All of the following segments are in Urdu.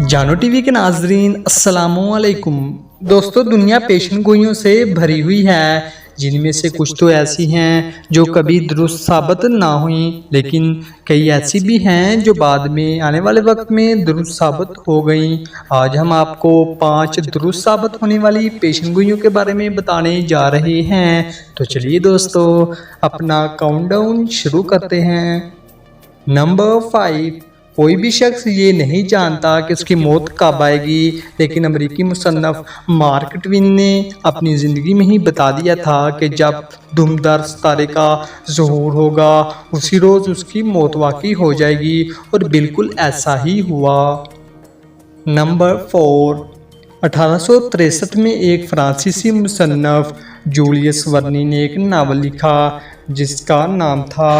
جانو ٹی وی کے ناظرین السلام علیکم دوستو، دنیا پیشن گوئیوں سے بھری ہوئی ہے، جن میں سے کچھ تو ایسی ہیں جو کبھی درست ثابت نہ ہوئیں، لیکن کئی ایسی بھی ہیں جو بعد میں آنے والے وقت میں درست ثابت ہو گئیں۔ آج ہم آپ کو 5 درست ثابت ہونے والی پیشن گوئیوں کے بارے میں بتانے جا رہے ہیں، تو چلیے دوستو اپنا کاؤنٹ ڈاؤن شروع کرتے ہیں۔ نمبر 5، کوئی بھی شخص یہ نہیں جانتا کہ اس کی موت کب آئے گی، لیکن امریکی مصنف مارک ٹوین نے اپنی زندگی میں ہی بتا دیا تھا کہ جب دمدار ستارے کا ظہور ہوگا اسی روز اس کی موت واقع ہو جائے گی، اور بالکل ایسا ہی ہوا۔ نمبر 4، 1863 میں ایک فرانسیسی مصنف جولیس ورنی نے ایک ناول لکھا جس کا نام تھا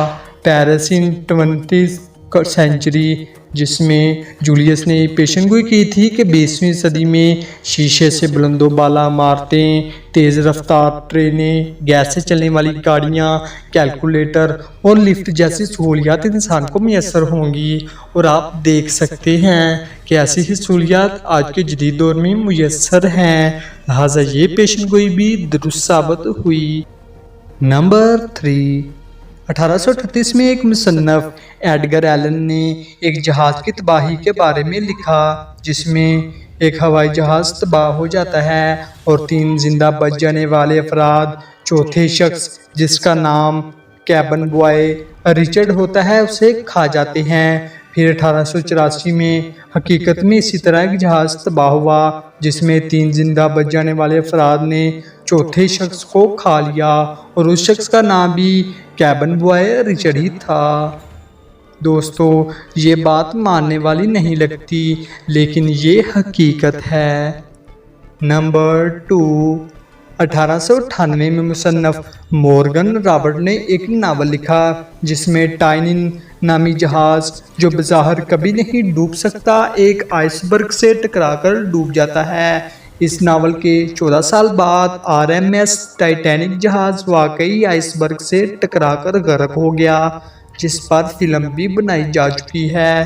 پیرس ان 20th سینچری، جس میں جولیس نے پیشن گوئی کی تھی کہ 20ویں صدی میں شیشے سے بلند و بالا عمارتیں، تیز رفتار ٹرینیں، گیس سے چلنے والی گاڑیاں، کیلکولیٹر اور لفٹ جیسی سہولیات انسان کو میسر ہوں گی، اور آپ دیکھ سکتے ہیں کہ ایسی ہی سہولیات آج کے جدید دور میں میسر ہیں، لہٰذا یہ پیشن گوئی بھی درست ثابت ہوئی۔ نمبر 3، 1838 میں ایک مصنف ایڈگر ایلن نے ایک جہاز کی تباہی کے بارے میں لکھا جس میں ایک ہوائی جہاز تباہ ہو جاتا ہے اور 3 زندہ بچ جانے والے افراد چوتھے شخص جس کا نام کیبن بوائے رچرڈ ہوتا ہے اسے کھا جاتے ہیں۔ پھر 1884 میں حقیقت میں اسی طرح ایک جہاز تباہ ہوا جس میں 3 زندہ بچ جانے والے افراد نے چوتھے شخص کو کھا لیا، اور اس شخص کا نام بھی کیبن بوائے رچرڈ ہی تھا۔ دوستو، یہ بات ماننے والی نہیں لگتی، لیکن یہ حقیقت ہے۔ نمبر 2، 1898 میں مصنف مورگن رابرٹ نے ایک ناول لکھا جس میں ٹائنن نامی جہاز جو بظاہر کبھی نہیں ڈوب سکتا ایک آئس برگ سے ٹکرا کر ڈوب جاتا ہے۔ اس ناول کے 14 سال بعد RMS ٹائٹینک جہاز واقعی آئس برگ سے ٹکرا کر غرق ہو گیا، جس پر فلم بھی بنائی جا چکی ہے۔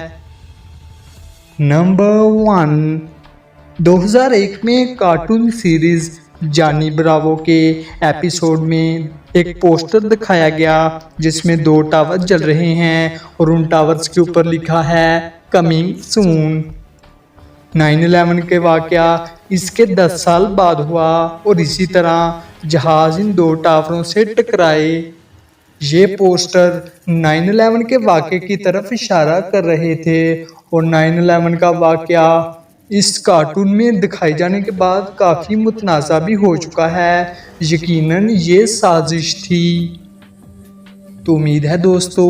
نمبر 1، 2001 میں کارٹون سیریز جانی براوو کے ایپیسوڈ میں ایک پوسٹر دکھایا گیا جس میں 2 ٹاور جل رہے ہیں اور ان ٹاورز کے اوپر لکھا ہے کمنگ سون۔ 9/11 کے واقعہ اس کے 10 سال بعد ہوا اور اسی طرح جہاز ان 2 ٹاوروں سے ٹکرائے۔ یہ پوسٹر 9/11 کے واقعے کی طرف اشارہ کر رہے تھے، اور 9/11 کا واقعہ اس کارٹون میں دکھائے جانے کے بعد کافی متنازع بھی ہو چکا ہے۔ یقیناً یہ سازش تھی۔ تو امید ہے دوستو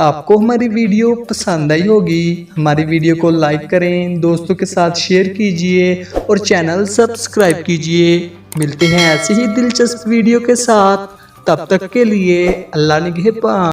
آپ کو ہماری ویڈیو پسند آئی ہوگی۔ ہماری ویڈیو کو لائک کریں، دوستوں کے ساتھ شیئر کیجئے اور چینل سبسکرائب کیجئے۔ ملتے ہیں ایسی ہی دلچسپ ویڈیو کے ساتھ، تب تک کے لیے اللہ نگہبان۔